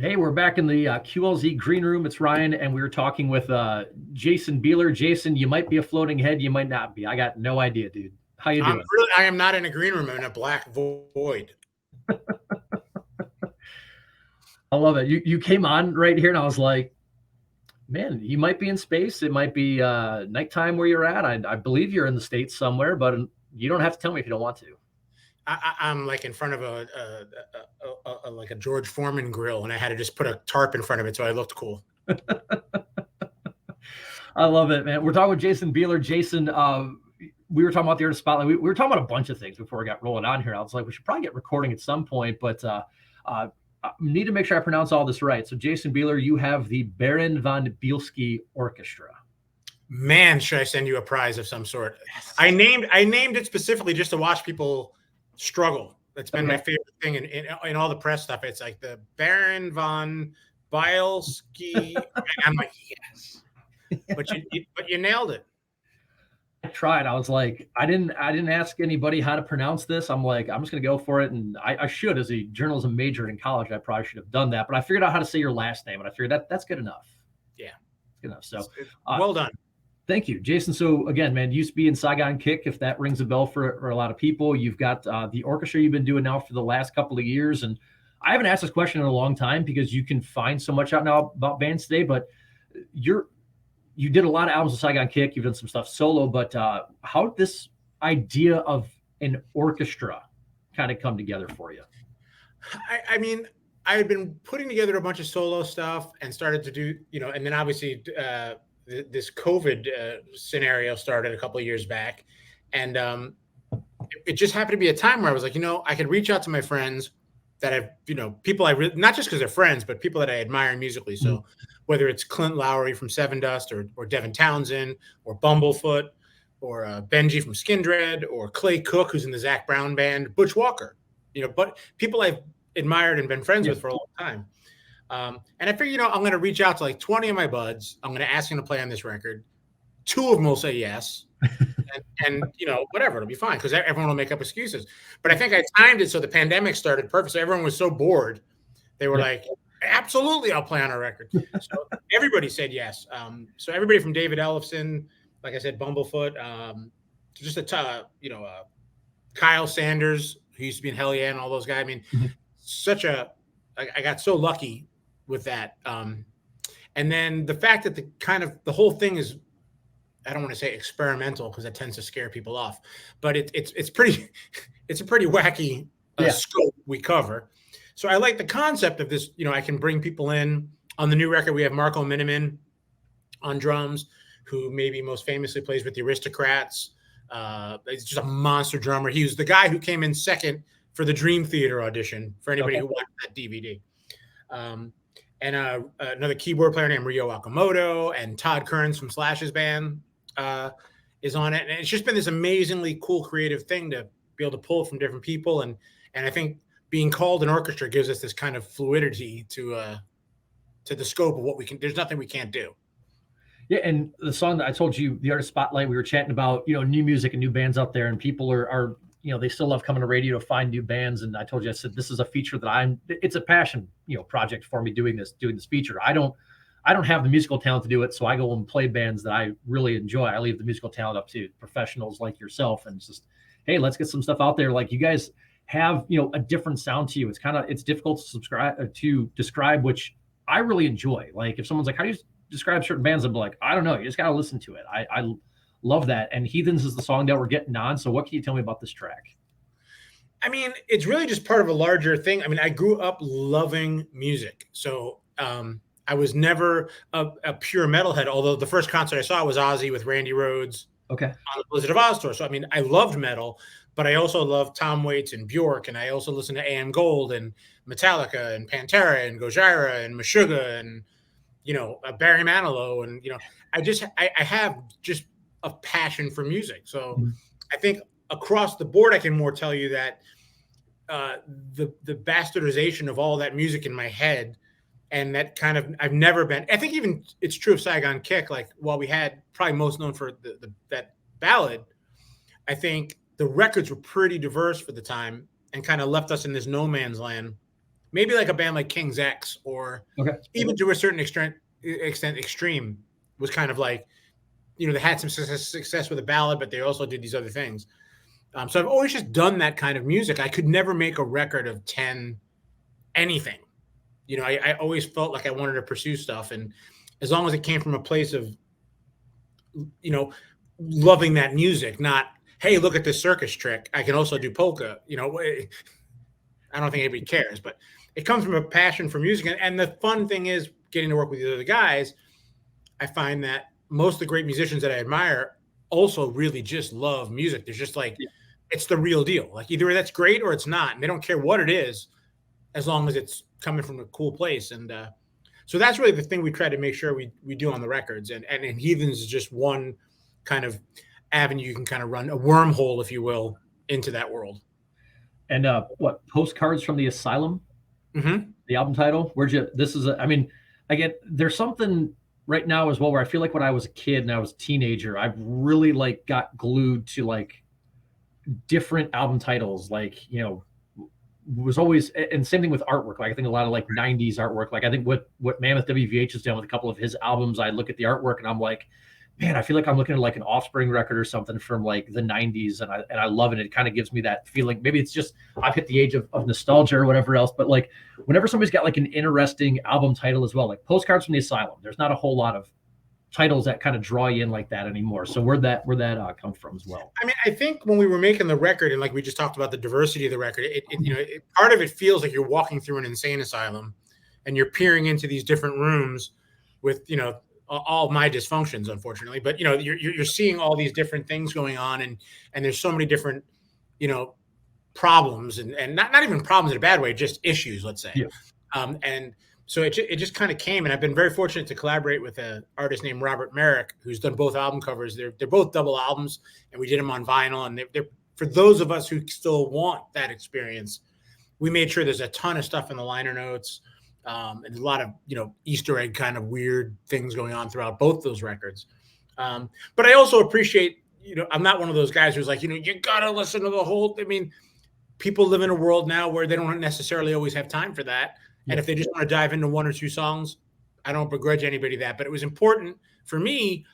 Hey, we're back in the QLZ green room. It's Ryan, and we were talking with Jason Bieler. Jason, you might be a floating head, you might not be. I got no idea, dude. How you doing? I am not in a green room. I'm in a black void. I love it. You came on right here, and I was like, man, you might be in space. It might be nighttime where you're at. I believe you're in the States somewhere, but you don't have to tell me if you don't want to. I'm like in front of like a George Foreman grill, and I had to just put a tarp in front of it so I looked cool. I love it, man. We're talking with Jason Bieler. Jason, we were talking about the Art of Spotlight. We were talking about a bunch of things before we got rolling on here. I was like, we should probably get recording at some point, but I need to make sure I pronounce all this right. So, Jason Bieler, you have the Baron von Bielski Orchestra. Man, should I send you a prize of some sort? Yes. I named it specifically just to watch people struggle. That's been my favorite thing in all the press stuff. It's like the Baron von Bielski. I'm like, yes, but you nailed it. I tried. I was like, I didn't ask anybody how to pronounce this. I'm like, I'm just gonna go for it, and I should, as a journalism major in college, I probably should have done that. But I figured out how to say your last name, and I figured that's good enough. Yeah, it's good enough. So, well done. Thank you, Jason. So again, man, used to be in Saigon Kick, if that rings a bell for a lot of people. You've got the orchestra you've been doing now for the last couple of years. And I haven't asked this question in a long time because you can find so much out now about bands today, but you did a lot of albums with Saigon Kick. You've done some stuff solo, but how did this idea of an orchestra kind of come together for you? I mean, I had been putting together a bunch of solo stuff and started to do, and then obviously this COVID scenario started a couple of years back. And it just happened to be a time where I was like, I could reach out to my friends that I've, people I really, not just because they're friends, but people that I admire musically. So whether it's Clint Lowry from Seven Dust or Devin Townsend or Bumblefoot or Benji from Skindred or Clay Cook, who's in the Zac Brown band, Butch Walker, but people I've admired and been friends with for a long time. And I figure, I'm going to reach out to like 20 of my buds. I'm going to ask them to play on this record. 2 of them will say yes. and whatever, it'll be fine because everyone will make up excuses. But I think I timed it so the pandemic started perfect. So everyone was so bored. They were like, absolutely, I'll play on a record. So everybody said yes. So everybody from David Ellefson, like I said, Bumblefoot, just Kyle Sanders, who used to be in Hell Yeah and all those guys. I mean, I got so lucky with that. And then the fact that the whole thing is, I don't want to say experimental because that tends to scare people off, but it's a pretty wacky scope we cover. So I like the concept of this. I can bring people in. On the new record, we have Marco Miniman on drums, who maybe most famously plays with the Aristocrats. He's just a monster drummer. He was the guy who came in second for the Dream Theater audition for anybody who watched that DVD. And another keyboard player named Ryo Akamoto and Todd Kearns from Slash's band is on it. And it's just been this amazingly cool, creative thing to be able to pull from different people. And I think being called an orchestra gives us this kind of fluidity to the scope of what we can. There's nothing we can't do. Yeah, and the song that I told you, the Art of Spotlight, we were chatting about, new music and new bands out there, and people are they still love coming to radio to find new bands. And I told you, I said, this is a feature that it's a passion, project for me doing this feature. I don't have the musical talent to do it. So I go and play bands that I really enjoy. I leave the musical talent up to professionals like yourself. And it's just, hey, let's get some stuff out there. Like you guys have, a different sound to you. It's difficult to describe, which I really enjoy. Like if someone's like, how do you describe certain bands? I'm like, I don't know. You just got to listen to it. I love that. And Heathens is the song that we're getting on. So what can you tell me about this track? I mean, it's really just part of a larger thing. I mean, I grew up loving music. So I was never a pure metalhead, although the first concert I saw was Ozzy with Randy Rhoads on the Blizzard of Oz tour. So, I mean, I loved metal, but I also loved Tom Waits and Bjork, and I also listened to A.M. Gold and Metallica and Pantera and Gojira and Meshuggah and, Barry Manilow. And, I have just a passion for music. So I think across the board, I can more tell you that the bastardization of all that music in my head, and that kind of, I've never been, I think even it's true of Saigon Kick. Like while we had probably most known for that ballad, I think the records were pretty diverse for the time and kind of left us in this no man's land maybe like a band like King's X, or Okay. even to a certain extent Extreme was kind of like, they had some success with a ballad, but they also did these other things. So I've always just done that kind of music. I could never make a record of 10 anything. I always felt like I wanted to pursue stuff, and as long as it came from a place of, loving that music, not, hey, look at this circus trick, I can also do polka. I don't think anybody cares, but it comes from a passion for music. And the fun thing is getting to work with the other guys. I find that most of the great musicians that I admire also really just love music. There's just like, it's the real deal. Like either that's great or it's not. And they don't care what it is, as long as it's coming from a cool place. And so that's really the thing we try to make sure we do on the records. And Heathens is just one kind of avenue you can kind of run, a wormhole, if you will, into that world. And what, Postcards from the Asylum? Mm-hmm. The album title? There's something right now as well where I feel like when I was a kid and I was a teenager, I really like got glued to like different album titles. Like, was always, and same thing with artwork. Like I think a lot of like 90s artwork. Like I think what Mammoth WVH has done with a couple of his albums, I look at the artwork and I'm like, man, I feel like I'm looking at like an Offspring record or something from like the 90s, and I love it. It kind of gives me that feeling. Maybe it's just I've hit the age of nostalgia or whatever else, but like whenever somebody's got like an interesting album title as well, like Postcards from the Asylum, there's not a whole lot of titles that kind of draw you in like that anymore. So where'd that come from as well? I mean, I think when we were making the record, and like we just talked about the diversity of the record, part of it feels like you're walking through an insane asylum and you're peering into these different rooms with, all my dysfunctions, unfortunately, but you're seeing all these different things going on, and there's so many different, problems, and not even problems in a bad way, just issues, let's say. Yeah. And so it just kind of came, and I've been very fortunate to collaborate with an artist named Robert Merrick, who's done both album covers. They're both double albums, and we did them on vinyl. And they're for those of us who still want that experience, we made sure there's a ton of stuff in the liner notes. And a lot of, Easter egg kind of weird things going on throughout both those records. But I also appreciate, I'm not one of those guys who's like, you got to listen to the whole. I mean, people live in a world now where they don't necessarily always have time for that. And if they just want to dive into one or two songs, I don't begrudge anybody that. But it was important for me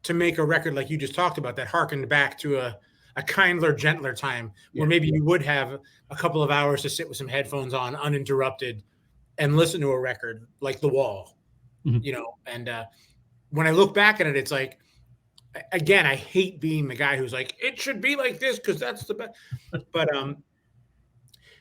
to make a record like you just talked about that harkened back to a kindler, gentler time where maybe you would have a couple of hours to sit with some headphones on uninterrupted and listen to a record like The Wall, and when I look back at it, it's like, again, I hate being the guy who's like, it should be like this because that's the best. But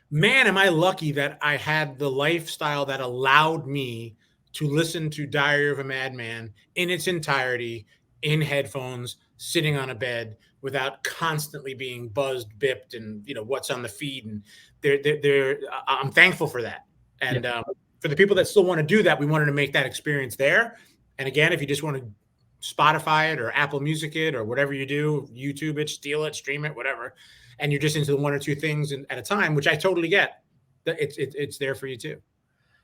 man, am I lucky that I had the lifestyle that allowed me to listen to Diary of a Madman in its entirety in headphones, sitting on a bed without constantly being buzzed, bipped, and what's on the feed. And I'm thankful for that. And for the people that still want to do that, we wanted to make that experience there. And again, if you just want to Spotify it or Apple Music it or whatever you do, YouTube it, steal it, stream it, whatever, and you're just into the one or two things at a time, which I totally get, it's there for you too.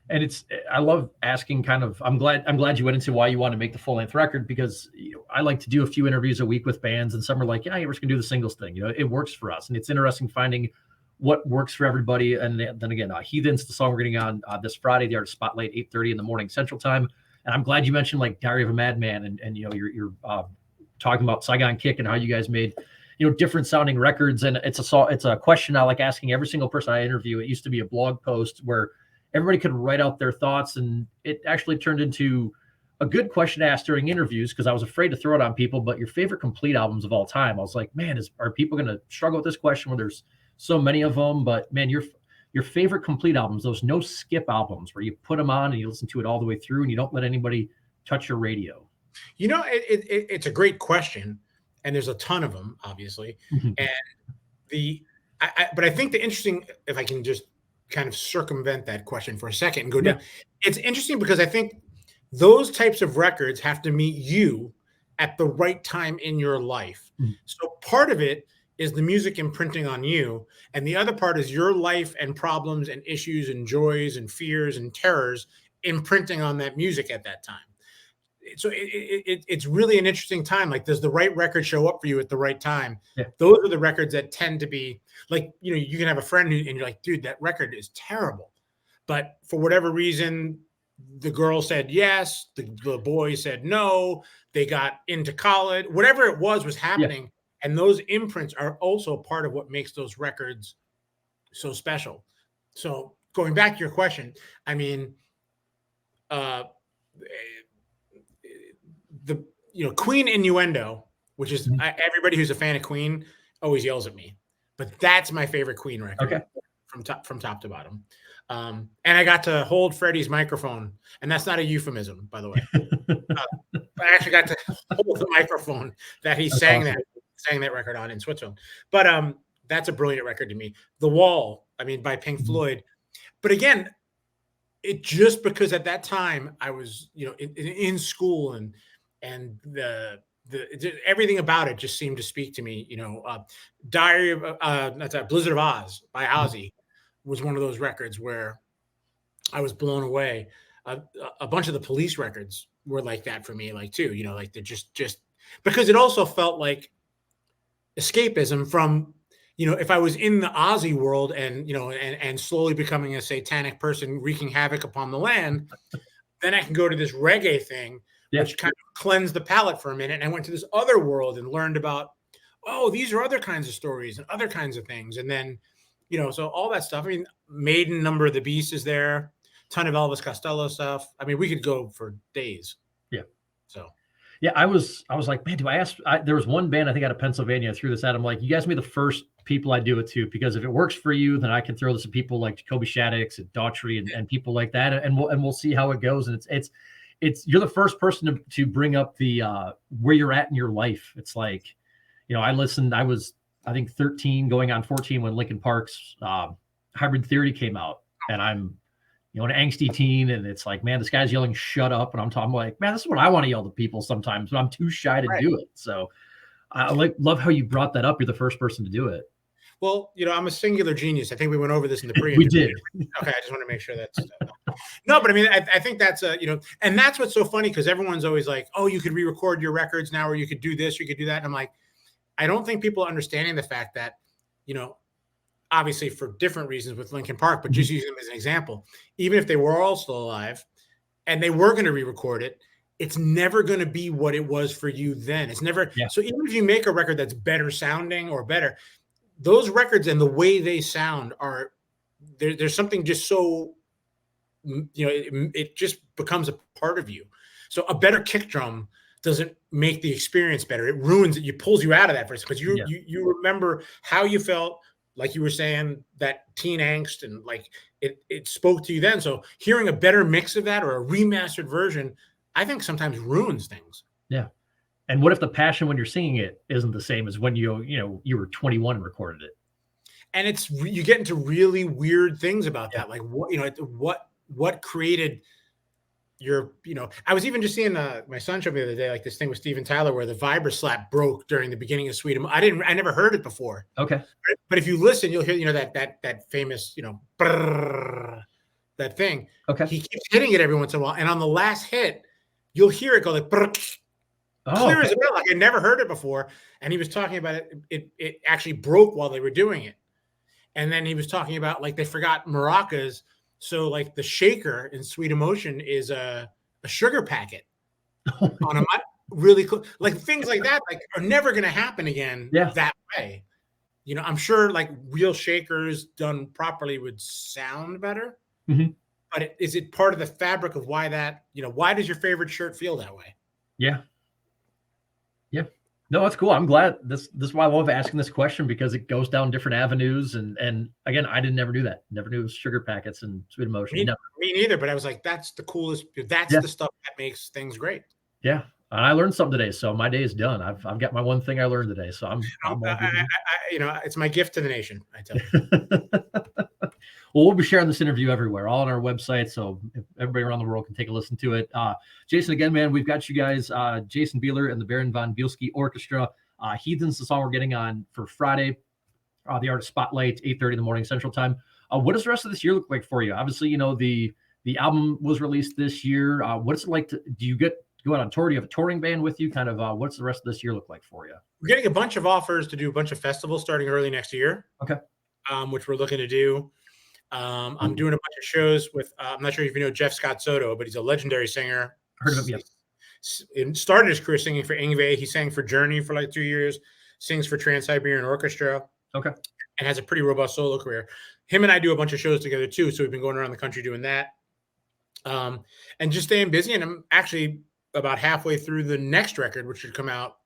And I love asking kind of, I'm glad you went into why you want to make the full length record, because I like to do a few interviews a week with bands, and some are like, yeah, we're just gonna do the singles thing. It works for us. And it's interesting finding what works for everybody. And then again, Heathens, the song we're getting on this Friday, the Artist Spotlight, 8:30 in the morning Central Time. And I'm glad you mentioned like Diary of a Madman, and you're talking about Saigon Kick and how you guys made different sounding records. And it's a question I like asking every single person I interview. It used to be a blog post where everybody could write out their thoughts, and it actually turned into a good question to ask during interviews, because I was afraid to throw it on people. But your favorite complete albums of all time, I was like, man, are people going to struggle with this question where there's so many of them? But man, your favorite complete albums, those no skip albums where you put them on and you listen to it all the way through and you don't let anybody touch your radio. It's a great question, and there's a ton of them, obviously. And but I think the interesting, if I can just kind of circumvent that question for a second and go down, it's interesting because I think those types of records have to meet you at the right time in your life. So part of it is the music imprinting on you, and the other part is your life and problems and issues and joys and fears and terrors imprinting on that music at that time. So it's really an interesting time. Like, does the right record show up for you at the right time? Those are the records that tend to be like, you can have a friend and you're like, dude, that record is terrible, but for whatever reason, the girl said yes, the boy said no, they got into college, whatever it was happening. Yeah. And those imprints are also part of what makes those records so special. So going back to your question, I mean, Queen Innuendo, which is everybody who's a fan of Queen always yells at me, but that's my favorite Queen record from top to bottom. And I got to hold Freddie's microphone, and that's not a euphemism, by the way. I actually got to hold the microphone that he sang that record on in Switzerland. But that's a brilliant record to me. The Wall, I mean, by Pink Floyd. But again, it just because at that time I was, in school and everything about it just seemed to speak to me. Diary of Blizzard of Oz by Ozzy was one of those records where I was blown away. A bunch of the Police records were like that for me, like too. Like they're just because it also felt like escapism from. If I was in the Ozzy world and, and slowly becoming a satanic person wreaking havoc upon the land, then I can go to this reggae thing, which kind of cleansed the palate for a minute. And I went to this other world and learned about, these are other kinds of stories and other kinds of things. And then, so all that stuff. I mean, Maiden, Number of the Beast is there, ton of Elvis Costello stuff. I mean, we could go for days. Yeah. So. Yeah, I was like, man, do I ask? There was one band I think out of Pennsylvania. I threw this out. I'm like, you guys be the first people I do it to, because if it works for you, then I can throw this to people like Jacoby Shaddix and Daughtry and people like that, and we'll see how it goes. And it's you're the first person to bring up the where you're at in your life. It's like, I listened. I was I think 13 going on 14 when Linkin Park's Hybrid Theory came out, and I'm an angsty teen, and it's like, man, this guy's yelling shut up, and I'm like, man, this is what I want to yell to people sometimes, but I'm too shy to do it. So I love how you brought that up. You're the first person to do it. Well, I'm a singular genius. I think we went over this in the pre. We did. Okay, I just want to make sure that's no, but I mean, I think that's and that's what's so funny, because everyone's always like, oh, you could re-record your records now, or you could do this, or you could do that. And I'm like, I don't think people are understanding the fact that, obviously for different reasons with Linkin Park, but just using them as an example, even if they were all still alive and they were going to re-record it, it's never going to be what it was for you then. It's never. Yeah. So even if you make a record that's better sounding or better, those records and the way they sound are there's something just so, it just becomes a part of you. So a better kick drum doesn't make the experience better. It ruins it. It pulls you out of that first, because you remember how you felt, like you were saying, that teen angst, and like it spoke to you then. So hearing a better mix of that or a remastered version, I think sometimes ruins things. Yeah. And what if the passion when you're singing it isn't the same as when you were 21 and recorded it? And you get into really weird things about that. Like what created your, I was even just seeing my son showed me the other day, like this thing with Steven Tyler where the vibra slap broke during the beginning of Sweet Emotion. I never heard it before. Okay. But if you listen, you'll hear, that famous, brrr, that thing. Okay. He keeps hitting it every once in a while. And on the last hit, you'll hear it go like, brrr, clear as a bell. Like I never heard it before. And he was talking about it. It actually broke while they were doing it. And then he was talking about like they forgot maracas. So like the shaker in Sweet Emotion is a sugar packet on a really cool, like things like that, like are never going to happen again that way. I'm sure like real shakers done properly would sound better, but is it part of the fabric of why that, why does your favorite shirt feel that way? Yeah. Yeah. No, that's cool. I'm glad this is why I love asking this question, because it goes down different avenues. And again, I never knew that. Never knew it was sugar packets and Sweet Emotion. Me neither, but I was like, that's the coolest. That's the stuff that makes things great. Yeah. I learned something today. So my day is done. I've got my one thing I learned today. So I'm it's my gift to the nation, I tell you. Well, we'll be sharing this interview everywhere, all on our website, so everybody around the world can take a listen to it. Jason, again, man, we've got you guys, Jason Bieler and the Baron von Bielski Orchestra. Heathens, the song we're getting on for Friday. The Artist Spotlight, 8:30 in the morning Central Time. What does the rest of this year look like for you? Obviously, the album was released this year. What's it like do you go out on tour? Do you have a touring band with you? Kind of what's the rest of this year look like for you? We're getting a bunch of offers to do a bunch of festivals starting early next year. Okay. Which we're looking to do. I'm doing a bunch of shows with, I'm not sure if you know Jeff Scott Soto, but he's a legendary singer. Heard of him? He started his career singing for Yngwie. He sang for Journey for like 2 years, sings for Trans-Siberian Orchestra. Okay. And has a pretty robust solo career. Him and I do a bunch of shows together too. So we've been going around the country doing that. And just staying busy. And I'm actually about halfway through the next record, which should come out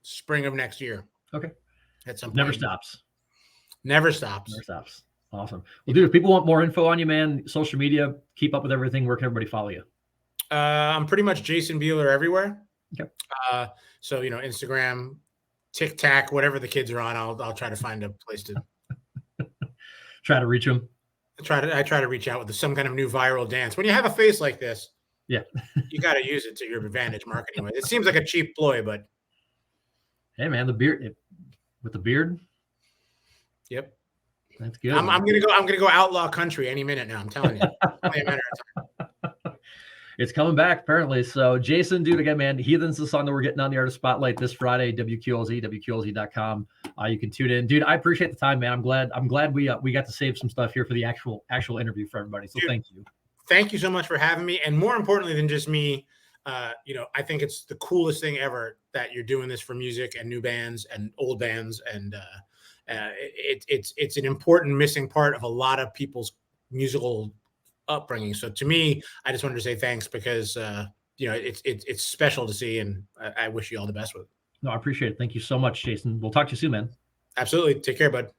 spring of next year. Okay. At some point. Never stops. Never stops. Never stops. Awesome. Well, dude, if people want more info on you, man, social media, keep up with everything. Where can everybody follow you? I'm pretty much Jason Bieler everywhere. Okay. So, Instagram, TikTok, whatever the kids are on, I'll try to find a place to try to reach them. I try to reach out with some kind of new viral dance. When you have a face like this, yeah, you got to use it to your advantage marketing. It seems like a cheap ploy, but hey, man, the beard with the beard. Yep, that's good. I'm gonna go outlaw country any minute now. I'm telling you, only a matter of time. It's coming back apparently. So Jason, dude, again, man, Heathens, the song that we're getting on the Artist Spotlight this Friday. WQLZ, WQLZ.com. You can tune in, dude. I appreciate the time, man. I'm glad we got to save some stuff here for the actual interview for everybody. So dude, thank you. Thank you so much for having me. And more importantly than just me, I think it's the coolest thing ever that you're doing this for music and new bands and old bands. And it's an important missing part of a lot of people's musical upbringing. So to me, I just wanted to say thanks because it's special to see, and I wish you all the best with it. No, I appreciate it. Thank you so much, Jason. We'll talk to you soon, man. Absolutely. Take care, bud.